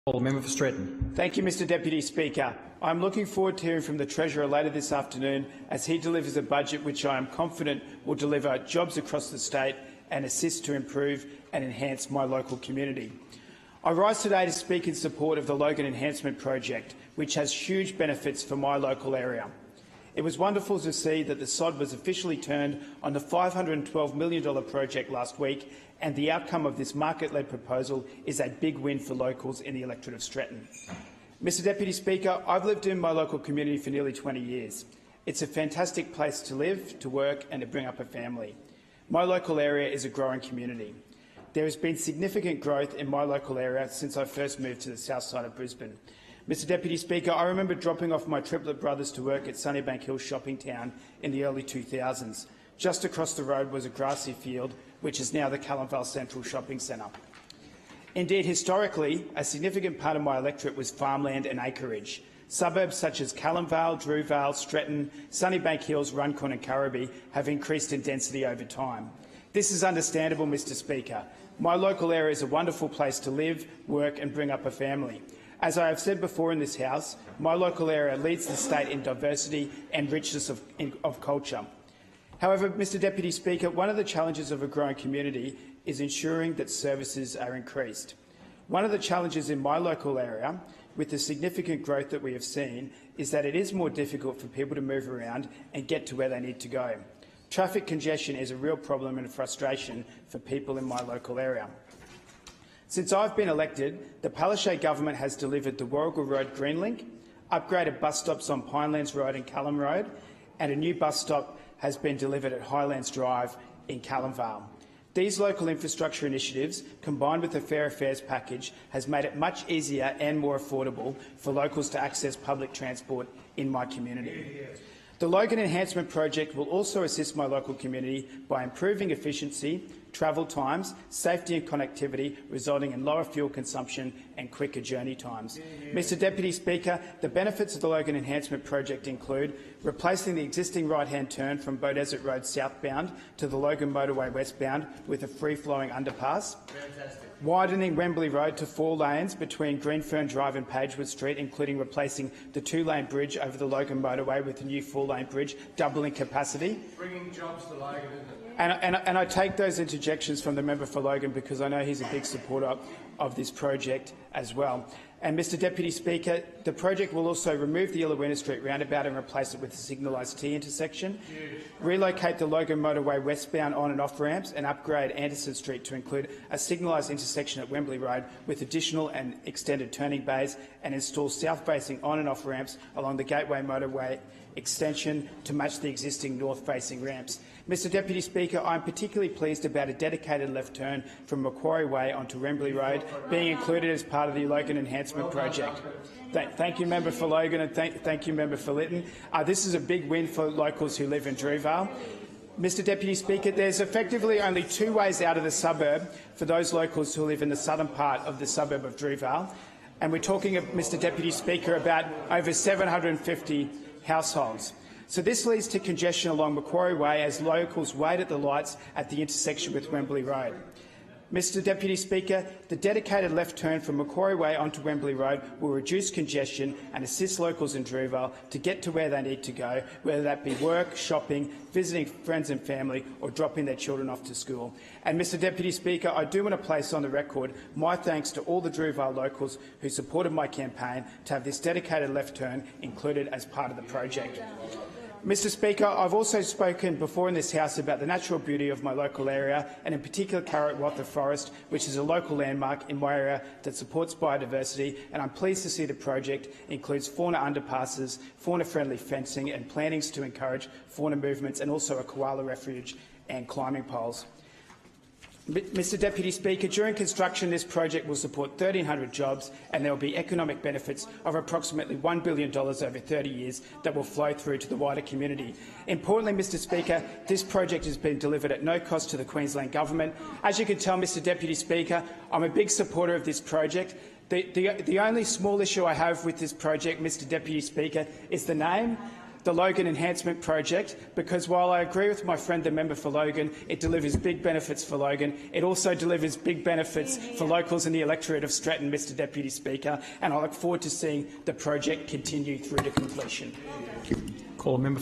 Member for Stretton. Thank you, Mr Deputy Speaker. I'm looking forward to hearing from the Treasurer later this afternoon as he delivers a budget which I am confident will deliver jobs across the state and assist to improve and enhance my local community. I rise today to speak in support of the Logan Enhancement project, which has huge benefits for my local area. It was wonderful to see that the sod was officially turned on the $512 million project last week, and the outcome of this market-led proposal is a big win for locals in the electorate of Stretton. Mr Deputy Speaker, I've lived in my local community for nearly 20 years. It's a fantastic place to live, to work and to bring up a family. My local area is a growing community. There has been significant growth in my local area since I first moved to the south side of Brisbane. Mr Deputy Speaker, I remember dropping off my triplet brothers to work at Sunnybank Hills shopping town in the early 2000s. Just across the road was a grassy field, which is now the Callanvale Central Shopping Centre. Indeed, historically, a significant part of my electorate was farmland and acreage. Suburbs such as Callanvale, Drewvale, Stretton, Sunnybank Hills, Runcorn and Currabee have increased in density over time. This is understandable, Mr Speaker. My local area is a wonderful place to live, work and bring up a family. As I have said before in this House, my local area leads the state in diversity and richness of culture. However, Mr Deputy Speaker, one of the challenges of a growing community is ensuring that services are increased. One of the challenges in my local area, with the significant growth that we have seen, is that it is more difficult for people to move around and get to where they need to go. Traffic congestion is a real problem and a frustration for people in my local area. Since I've been elected, the Palaszczuk government has delivered the Warrigal Road Green Link, upgraded bus stops on Pinelands Road and Callum Road, and a new bus stop has been delivered at Highlands Drive in Callanvale. These local infrastructure initiatives, combined with the Fair Affairs package, has made it much easier and more affordable for locals to access public transport in my community. The Logan Enhancement project will also assist my local community by improving efficiency, travel times, safety and connectivity, resulting in lower fuel consumption and quicker journey times. Mr Deputy Speaker, the benefits of the Logan Enhancement project include replacing the existing right-hand turn from Beaudesert Road southbound to the Logan Motorway westbound with a free-flowing underpass, widening Wembley Road to 4 lanes between Greenfern Drive and Pagewood Street, including replacing the 2-lane bridge over the Logan Motorway with a new 4-lane bridge, doubling capacity. Bringing jobs to Logan, isn't it? And I take those interjections from the member for Logan because I know he's a big supporter of this project as well. And, Mr Deputy Speaker, the project will also remove the Illawina Street roundabout and replace it with a signalised T intersection, relocate the Logan Motorway westbound on and off ramps and upgrade Anderson Street to include a signalised intersection at Wembley Road with additional and extended turning bays, and install south-facing on and off ramps along the Gateway Motorway extension to match the existing north-facing ramps. Mr Deputy Speaker, I am particularly pleased about a dedicated left turn from Macquarie Way onto Wembley Road being included as part of the Logan Enhancement project. Thank you, Member for Logan, and thank you, Member for Lytton. This is a big win for locals who live in Drewvale. Mr Deputy Speaker, there's effectively only 2 ways out of the suburb for those locals who live in the southern part of the suburb of Drewvale, and we're talking, Mr Deputy Speaker, about over 750 households. So this leads to congestion along Macquarie Way as locals wait at the lights at the intersection with Wembley Road. Mr Deputy Speaker, the dedicated left turn from Macquarie Way onto Wembley Road will reduce congestion and assist locals in Drewvale to get to where they need to go, whether that be work, shopping, visiting friends and family or dropping their children off to school. And, Mr Deputy Speaker, I do want to place on the record my thanks to all the Drewvale locals who supported my campaign to have this dedicated left turn included as part of the project. Mr Speaker, I've also spoken before in this House about the natural beauty of my local area, and in particular Carrot-Wather Forest, which is a local landmark in my area that supports biodiversity, and I'm pleased to see the project includes fauna underpasses, fauna-friendly fencing and plantings to encourage fauna movements, and also a koala refuge and climbing poles. Mr Deputy Speaker, during construction this project will support 1,300 jobs and there will be economic benefits of approximately $1 billion over 30 years that will flow through to the wider community. Importantly, Mr Speaker, this project has been delivered at no cost to the Queensland Government. As you can tell, Mr Deputy Speaker, I'm a big supporter of this project. The only small issue I have with this project, Mr Deputy Speaker, is the name. the Logan Enhancement project, because while I agree with my friend the member for Logan, it delivers big benefits for Logan. It also delivers big benefits for locals in the electorate of Stratton, Mr Deputy Speaker, and I look forward to seeing the project continue through to completion. Call a member.